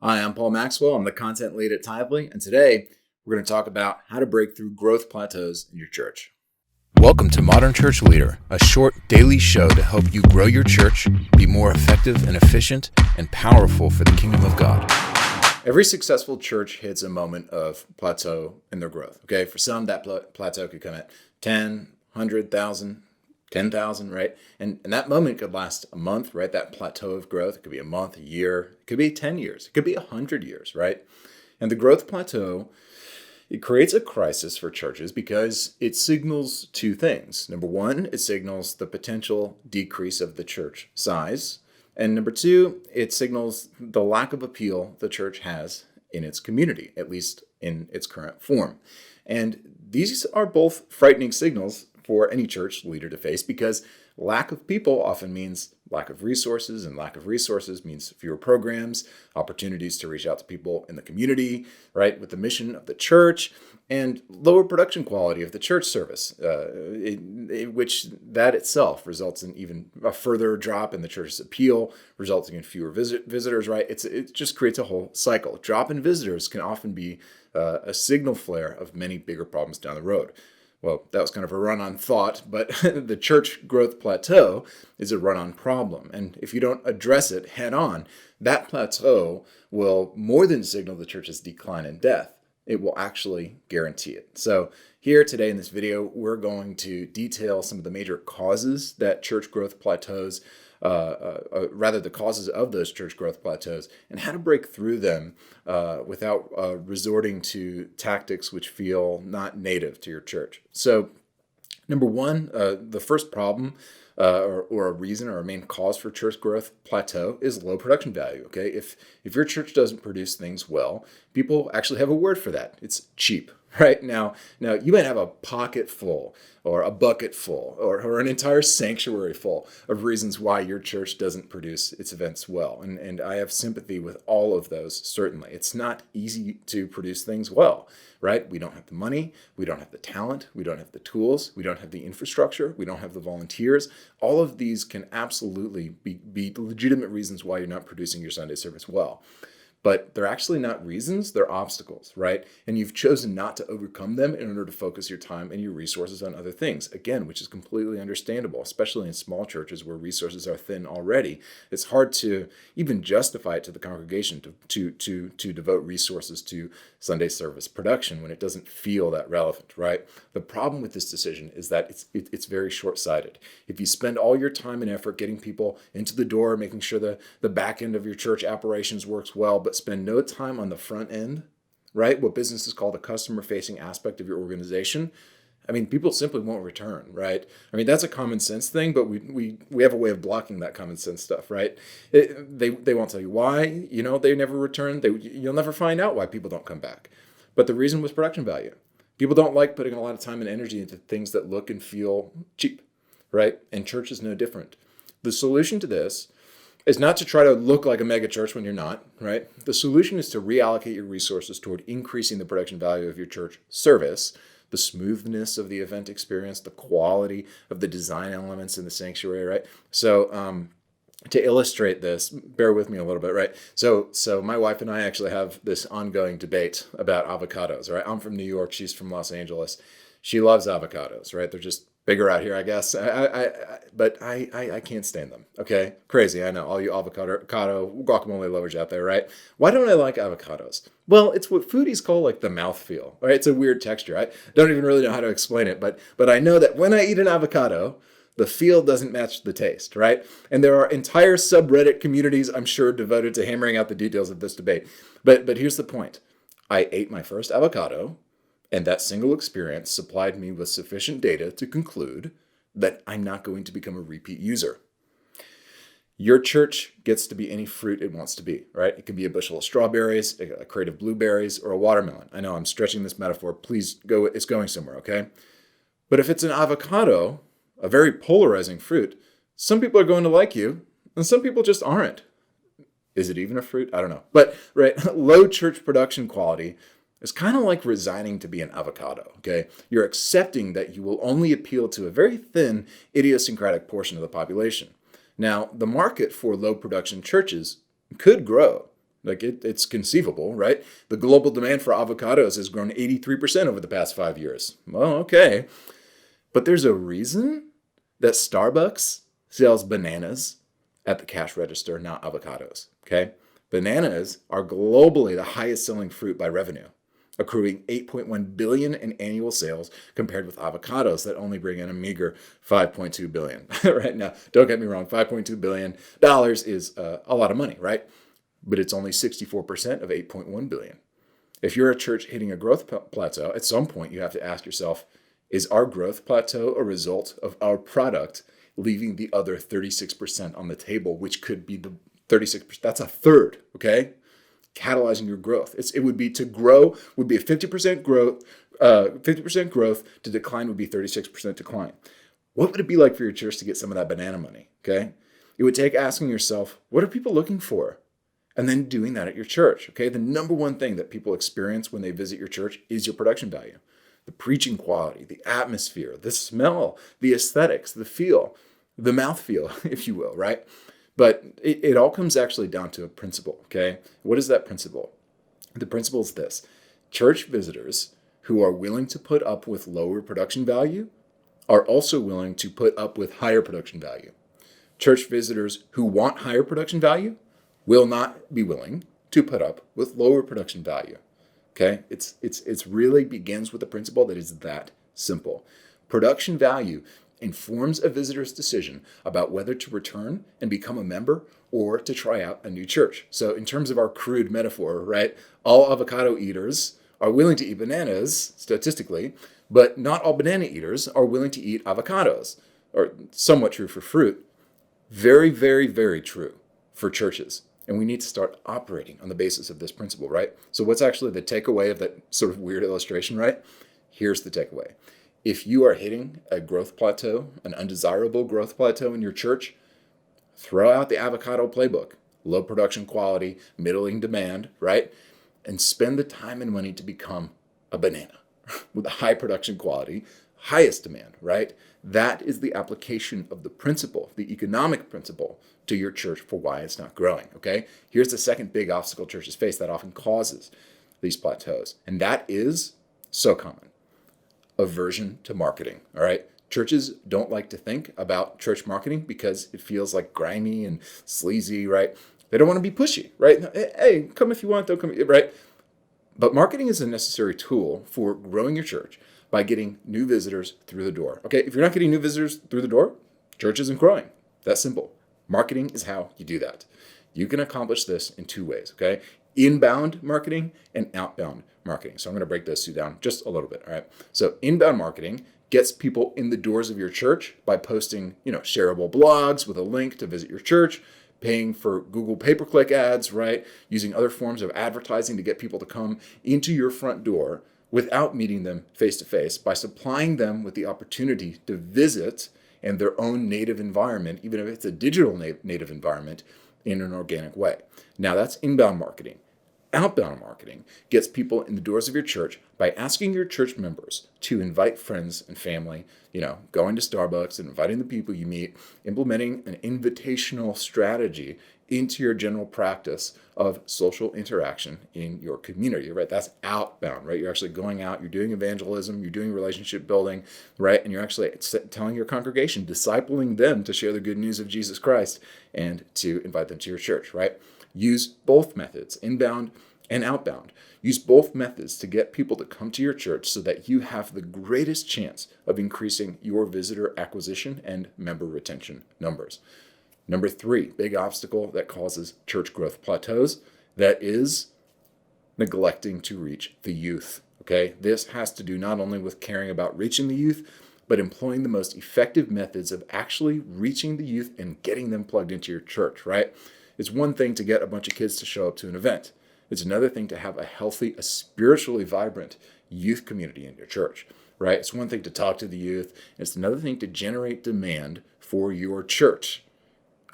Hi, I'm Paul Maxwell. I'm the content lead at Tithely, and today we're going to talk about how to break through growth plateaus in your church. Welcome to Modern Church Leader, a short daily show to help you grow your church, be more effective and efficient, and powerful for the kingdom of God. Every successful church hits a moment of plateau in their growth. Okay, for some, that plateau could come at 10, 100,000, 10,000, right? And that moment could last a month, right? That plateau of growth, it could be a month, a year, it could be 10 years, it could be 100 years, right? And the growth plateau, it creates a crisis for churches because it signals two things. Number one, it signals the potential decrease of the church size. And number two, it signals the lack of appeal the church has in its community, at least in its current form. And these are both frightening signals for any church leader to face because lack of people often means lack of resources, and lack of resources means fewer programs, opportunities to reach out to people in the community, right, with the mission of the church, and lower production quality of the church service, which that itself results in even a further drop in the church's appeal, resulting in fewer visitors, right? It just creates a whole cycle. Drop in visitors can often be a signal flare of many bigger problems down the road. Well, that was kind of a run-on thought, but the church growth plateau is a run-on problem. And if you don't address it head-on, that plateau will more than signal the church's decline and death. It will actually guarantee it. So here today in this video, we're going to detail some of the major causes that church growth plateaus, the causes of those church growth plateaus, and how to break through them without resorting to tactics which feel not native to your church. So, number one, the first problem or a reason or a main cause for church growth plateau is low production value. Okay, if your church doesn't produce things well, people actually have a word for that. It's cheap. Right now, you might have a pocket full or a bucket full or an entire sanctuary full of reasons why your church doesn't produce its events well. And I have sympathy with all of those, certainly. It's not easy to produce things well, right? We don't have the money, we don't have the talent, we don't have the tools, we don't have the infrastructure, we don't have the volunteers. All of these can absolutely be legitimate reasons why you're not producing your Sunday service well. But they're actually not reasons, they're obstacles, right? And you've chosen not to overcome them in order to focus your time and your resources on other things, again, which is completely understandable, especially in small churches where resources are thin already. It's hard to even justify it to the congregation to devote resources to Sunday service production when it doesn't feel that relevant, right? The problem with this decision is that it's very short-sighted. If you spend all your time and effort getting people into the door, making sure the back end of your church operations works well, but spend no time on the front end, right? What businesses call the customer-facing aspect of your organization. I mean, people simply won't return, right? I mean, that's a common sense thing, but we have a way of blocking that common sense stuff, right? They won't tell you why, they never return. You'll never find out why people don't come back. But the reason was production value. People don't like putting a lot of time and energy into things that look and feel cheap, right? And church is no different. The solution to this is not to try to look like a mega church when you're not, right? The solution is to reallocate your resources toward increasing the production value of your church service, the smoothness of the event experience, the quality of the design elements in the sanctuary, right? So to illustrate this, bear with me a little bit, right? So my wife and I actually have this ongoing debate about avocados, right? I'm from New York, she's from Los Angeles. She loves avocados, right? They're just bigger out here, I guess. But I can't stand them. Okay, crazy. I know all you avocado guacamole lovers out there, right? Why don't I like avocados? Well, it's what foodies call like the mouthfeel, right? It's a weird texture. I don't even really know how to explain it, but I know that when I eat an avocado, the feel doesn't match the taste, right? And there are entire subreddit communities, I'm sure, devoted to hammering out the details of this debate. But here's the point. I ate my first avocado, and that single experience supplied me with sufficient data to conclude that I'm not going to become a repeat user. Your church gets to be any fruit it wants to be, right? It can be a bushel of strawberries, a crate of blueberries, or a watermelon. I know I'm stretching this metaphor. Please go, it's going somewhere, okay? But if it's an avocado, a very polarizing fruit, some people are going to like you, and some people just aren't. Is it even a fruit? I don't know. But, right, low church production quality is kind of like resigning to be an avocado, okay? You're accepting that you will only appeal to a very thin, idiosyncratic portion of the population. Now, the market for low production churches could grow, Like it's conceivable, right? The global demand for avocados has grown 83% over the past 5 years. Well, okay. But there's a reason that Starbucks sells bananas at the cash register, not avocados, okay? Bananas are globally the highest selling fruit by revenue, accruing $8.1 billion in annual sales compared with avocados that only bring in a meager $5.2 billion. Right now, don't get me wrong, $5.2 billion is a lot of money, right? But it's only 64% of $8.1 billion. If you're a church hitting a growth plateau, at some point you have to ask yourself, is our growth plateau a result of our product leaving the other 36% on the table, which could be the 36%? That's a third, okay? Catalyzing your growth. It would be to grow would be a 50% growth, 50% growth. To decline would be 36% decline. What would it be like for your church to get some of that banana money? Okay, it would take asking yourself, what are people looking for, and then doing that at your church. Okay, the number one thing that people experience when they visit your church is your production value, the preaching quality, the atmosphere, the smell, the aesthetics, the feel, the mouthfeel, if you will, right? But it all comes actually down to a principle, okay? What is that principle? The principle is this: church visitors who are willing to put up with lower production value are also willing to put up with higher production value. Church visitors who want higher production value will not be willing to put up with lower production value, okay? It's really begins with a principle that is that simple. Production value informs a visitor's decision about whether to return and become a member or to try out a new church. So in terms of our crude metaphor, right, all avocado eaters are willing to eat bananas, statistically, but not all banana eaters are willing to eat avocados, or somewhat true for fruit. Very, very, very true for churches. And we need to start operating on the basis of this principle, right? So what's actually the takeaway of that sort of weird illustration, right? Here's the takeaway. If you are hitting a growth plateau, an undesirable growth plateau in your church, throw out the avocado playbook, low production quality, middling demand, right? And spend the time and money to become a banana with a high production quality, highest demand, right? That is the application of the principle, the economic principle, to your church for why it's not growing, okay? Here's the second big obstacle churches face that often causes these plateaus, and that is so common: aversion to marketing, all right? Churches don't like to think about church marketing because it feels like grimy and sleazy, right? They don't want to be pushy, right? Hey, come if you want, don't come, right? But marketing is a necessary tool for growing your church by getting new visitors through the door. Okay, if you're not getting new visitors through the door, church isn't growing. That's simple. Marketing is how you do that. You can accomplish this in two ways, okay? Inbound marketing and outbound marketing. So I'm going to break those two down just a little bit, all right? So inbound marketing gets people in the doors of your church by posting, shareable blogs with a link to visit your church, paying for Google pay-per-click ads, right? Using other forms of advertising to get people to come into your front door without meeting them face-to-face, by supplying them with the opportunity to visit in their own native environment, even if it's a digital native environment, in an organic way. Now that's inbound marketing. Outbound marketing gets people in the doors of your church by asking your church members to invite friends and family, going to Starbucks and inviting the people you meet, implementing an invitational strategy into your general practice of social interaction in your community, right? That's outbound, right? You're actually going out, you're doing evangelism, you're doing relationship building, right? And you're actually telling your congregation, discipling them to share the good news of Jesus Christ and to invite them to your church, right? Use both methods, inbound and outbound. Use both methods to get people to come to your church so that you have the greatest chance of increasing your visitor acquisition and member retention numbers. Number 3, big obstacle that causes church growth plateaus, that is neglecting to reach the youth, okay? This has to do not only with caring about reaching the youth, but employing the most effective methods of actually reaching the youth and getting them plugged into your church, right? It's one thing to get a bunch of kids to show up to an event. It's another thing to have a healthy, a spiritually vibrant youth community in your church, right? It's one thing to talk to the youth. It's another thing to generate demand for your church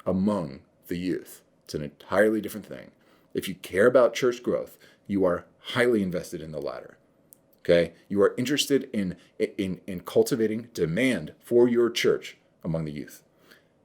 among the youth. It's an entirely different thing. If you care about church growth, you are highly invested in the latter. Okay? You are interested in cultivating demand for your church among the youth,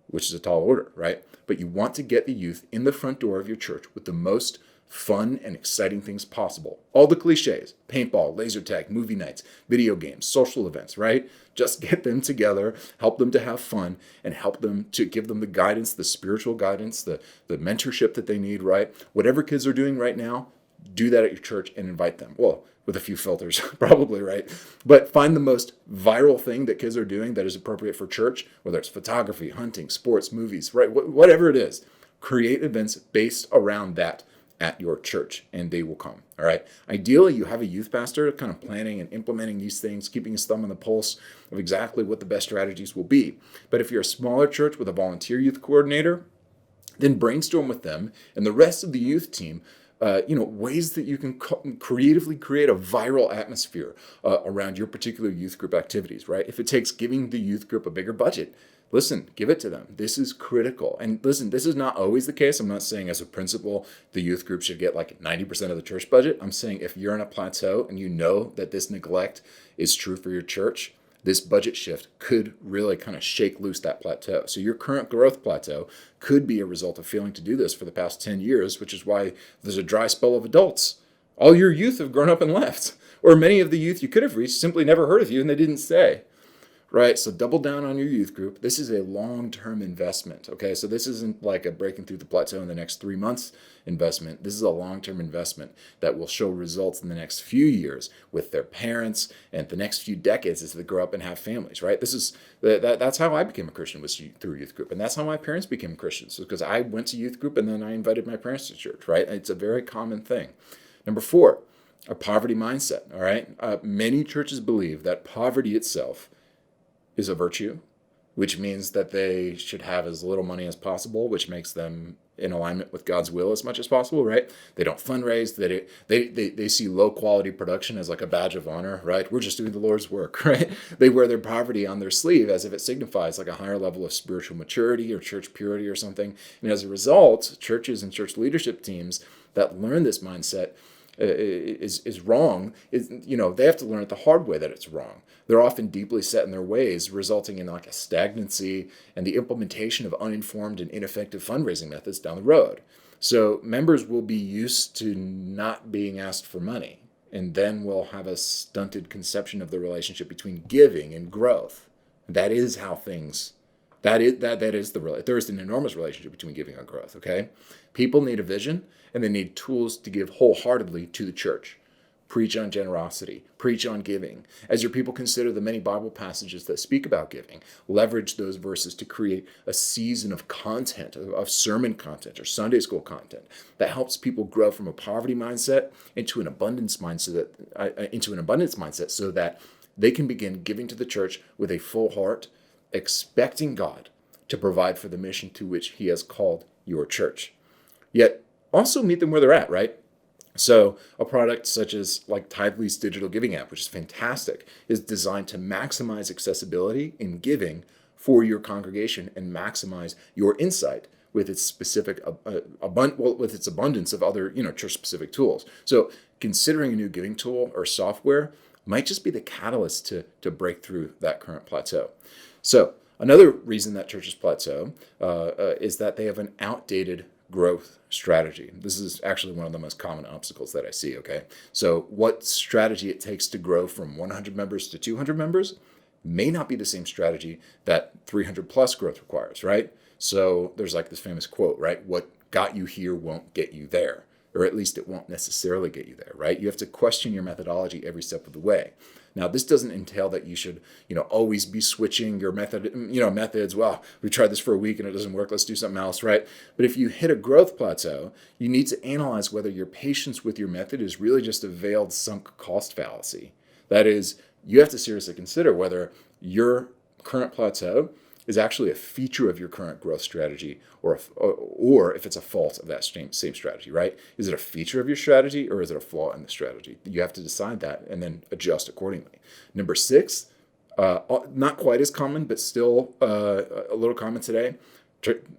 which is a tall order, right? But you want to get the youth in the front door of your church with the most fun and exciting things possible. All the cliches, paintball, laser tag, movie nights, video games, social events, right? Just get them together, help them to have fun, and help them to give them the guidance, the spiritual guidance, the mentorship that they need, right? Whatever kids are doing right now, do that at your church and invite them. Well, with a few filters, probably, right? But find the most viral thing that kids are doing that is appropriate for church, whether it's photography, hunting, sports, movies, right? Whatever it is, create events based around that at your church, and they will come, all right? Ideally, you have a youth pastor kind of planning and implementing these things, keeping his thumb on the pulse of exactly what the best strategies will be. But if you're a smaller church with a volunteer youth coordinator, then brainstorm with them and the rest of the youth team ways that you can creatively create a viral atmosphere around your particular youth group activities, right? If it takes giving the youth group a bigger budget, listen, give it to them. This is critical. And listen, this is not always the case. I'm not saying as a principle, the youth group should get like 90% of the church budget. I'm saying if you're in a plateau and you know that this neglect is true for your church, this budget shift could really kind of shake loose that plateau. So your current growth plateau could be a result of failing to do this for the past 10 years, which is why there's a dry spell of adults. All your youth have grown up and left. Or many of the youth you could have reached simply never heard of you and they didn't stay. Right? So double down on your youth group. This is a long-term investment. Okay? So this isn't like a breaking through the plateau in the next 3 months investment. This is a long-term investment that will show results in the next few years with their parents and the next few decades as they grow up and have families, right? That's how I became a Christian, was through youth group. And that's how my parents became Christians, because I went to youth group and then I invited my parents to church, right? It's a very common thing. Number 4, a poverty mindset, all right? Many churches believe that poverty itself is a virtue, which means that they should have as little money as possible, which makes them in alignment with God's will as much as possible, right? They don't fundraise. They see low quality production as like a badge of honor, right? We're just doing the Lord's work, right? They wear their poverty on their sleeve as if it signifies like a higher level of spiritual maturity or church purity or something. And as a result, churches and church leadership teams that learn this mindset is wrong, they have to learn it the hard way that it's wrong. They're often deeply set in their ways, resulting in like a stagnancy and the implementation of uninformed and ineffective fundraising methods down the road. So members will be used to not being asked for money, and then we'll have a stunted conception of the relationship between giving and growth. That is how things. There is an enormous relationship between giving and growth, okay? People need a vision, and they need tools to give wholeheartedly to the church. Preach on generosity. Preach on giving. As your people consider the many Bible passages that speak about giving, leverage those verses to create a season of content, of sermon content or Sunday school content that helps people grow from a poverty mindset into an abundance mindset, so that they can begin giving to the church with a full heart, expecting God to provide for the mission to which He has called your church. Yet also meet them where they're at, right? So a product such as like Tithely's digital giving app, which is fantastic, is designed to maximize accessibility in giving for your congregation and maximize your insight with its specific with its abundance of other church-specific tools. So considering a new giving tool or software might just be the catalyst to break through that current plateau. So another reason that churches plateau is that they have an outdated growth strategy. This is actually one of the most common obstacles that I see, okay? So what strategy it takes to grow from 100 members to 200 members may not be the same strategy that 300 plus growth requires, right? So there's like this famous quote, right? What got you here won't get you there, or at least it won't necessarily get you there, right? You have to question your methodology every step of the way. Now, this doesn't entail that you should, always be switching your methods. Well, we tried this for a week and it doesn't work. Let's do something else, right? But if you hit a growth plateau, you need to analyze whether your patience with your method is really just a veiled sunk cost fallacy. That is, you have to seriously consider whether your current plateau is actually a feature of your current growth strategy or if it's a fault of that same strategy, right? Is it a feature of your strategy or is it a flaw in the strategy? You have to decide that and then adjust accordingly. Number 6, not quite as common, but still a little common today,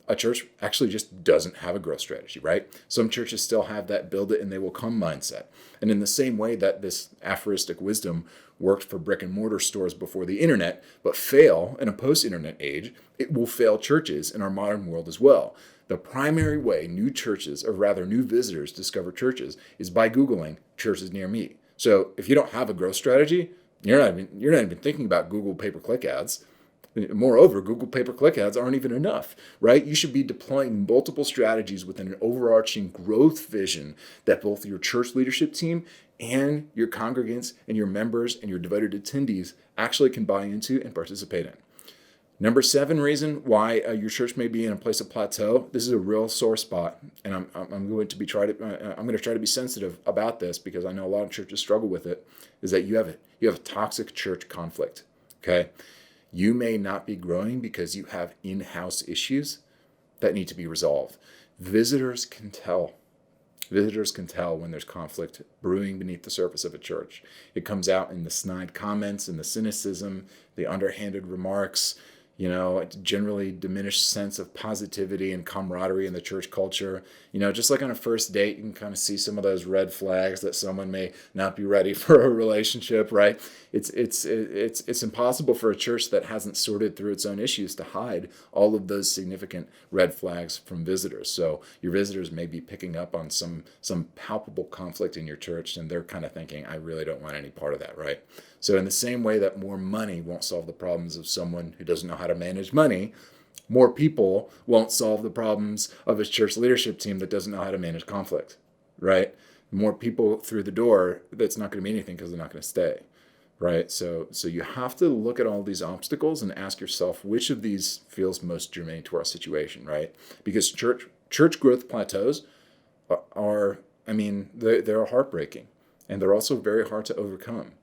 a church actually just doesn't have a growth strategy, right? Some churches still have that build it and they will come mindset. And in the same way that this aphoristic wisdom worked for brick and mortar stores before the internet, but fail in a post-internet age, it will fail churches in our modern world as well. The primary way new visitors discover churches is by Googling churches near me. So if you don't have a growth strategy, you're not even thinking about Google pay-per-click ads. Moreover, Google pay-per-click ads aren't even enough, right? You should be deploying multiple strategies within an overarching growth vision that both your church leadership team and your congregants and your members and your devoted attendees actually can buy into and participate in. Number 7 reason why your church may be in a place of plateau. This is a real sore spot, and I'm going to try to be sensitive about this because I know a lot of churches struggle with it. Is that you have a toxic church conflict? Okay, you may not be growing because you have in-house issues that need to be resolved. Visitors can tell when there's conflict brewing beneath the surface of a church. It comes out in the snide comments and the cynicism, the underhanded remarks, a generally diminished sense of positivity and camaraderie in the church culture. Just like on a first date, you can kind of see some of those red flags that someone may not be ready for a relationship, right? It's impossible for a church that hasn't sorted through its own issues to hide all of those significant red flags from visitors. So your visitors may be picking up on some palpable conflict in your church, and they're kind of thinking, I really don't want any part of that, right? So in the same way that more money won't solve the problems of someone who doesn't know how to manage money, more people won't solve the problems of a church leadership team that doesn't know how to manage conflict, right? More people through the door, that's not going to mean anything because they're not going to stay, right? So you have to look at all these obstacles and ask yourself which of these feels most germane to our situation, right? Because church growth plateaus they're heartbreaking, and they're also very hard to overcome.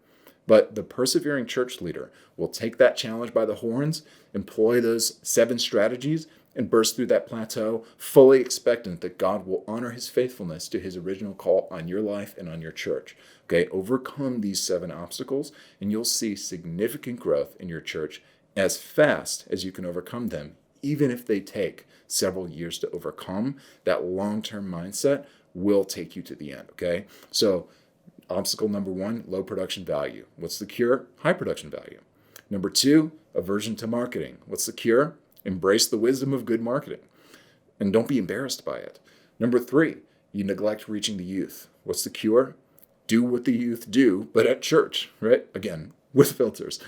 But the persevering church leader will take that challenge by the horns, employ those 7 strategies, and burst through that plateau, fully expectant that God will honor his faithfulness to his original call on your life and on your church. Okay, overcome these 7 obstacles, and you'll see significant growth in your church as fast as you can overcome them, even if they take several years to overcome. That long-term mindset will take you to the end, okay? So, obstacle number 1, low production value. What's the cure? High production value. Number 2, aversion to marketing. What's the cure? Embrace the wisdom of good marketing, and don't be embarrassed by it. Number 3, you neglect reaching the youth. What's the cure? Do what the youth do, but at church, right? Again, with filters.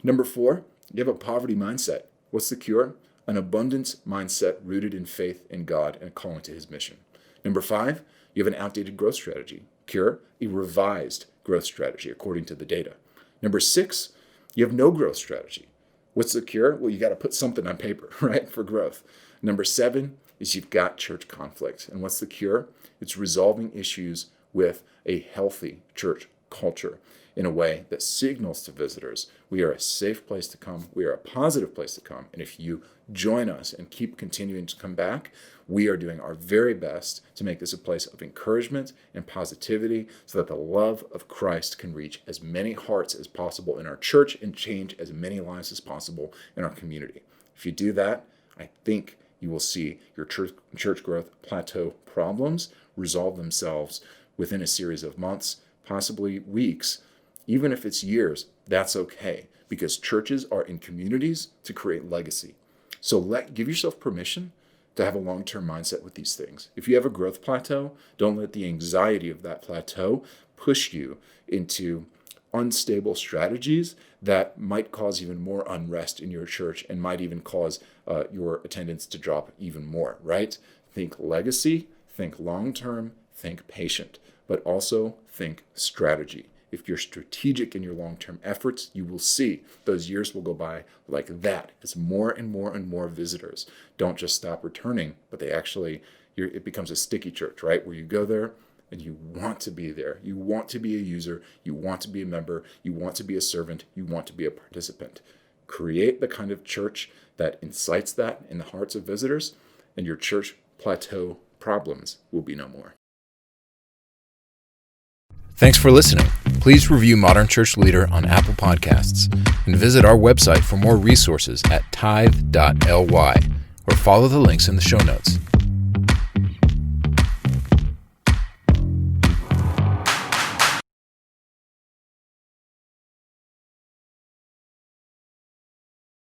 Number 4, you have a poverty mindset. What's the cure? An abundance mindset rooted in faith in God and calling to his mission. Number 5, you have an outdated growth strategy. Cure, a revised growth strategy according to the data. Number 6, you have no growth strategy. What's the cure? Well, you got to put something on paper, right, for growth. Number 7 is you've got church conflict. And what's the cure? It's resolving issues with a healthy church culture in a way that signals to visitors we are a safe place to come, we are a positive place to come, and if you join us and keep continuing to come back, we are doing our very best to make this a place of encouragement and positivity so that the love of Christ can reach as many hearts as possible in our church and change as many lives as possible in our community. If you do that, I think you will see your church growth plateau problems resolve themselves within a series of months, possibly weeks. Even if it's years, that's okay, because churches are in communities to create legacy. So give yourself permission to have a long-term mindset with these things. If you have a growth plateau, don't let the anxiety of that plateau push you into unstable strategies that might cause even more unrest in your church and might even cause your attendance to drop even more, right? Think legacy, think long-term, think patient, but also think strategy. If you're strategic in your long-term efforts, you will see those years will go by like that as more and more and more visitors don't just stop returning, but it becomes a sticky church, right? Where you go there and you want to be there. You want to be a user. You want to be a member. You want to be a servant. You want to be a participant. Create the kind of church that incites that in the hearts of visitors, and your church plateau problems will be no more. Thanks for listening. Please review Modern Church Leader on Apple Podcasts and visit our website for more resources at tithe.ly or follow the links in the show notes.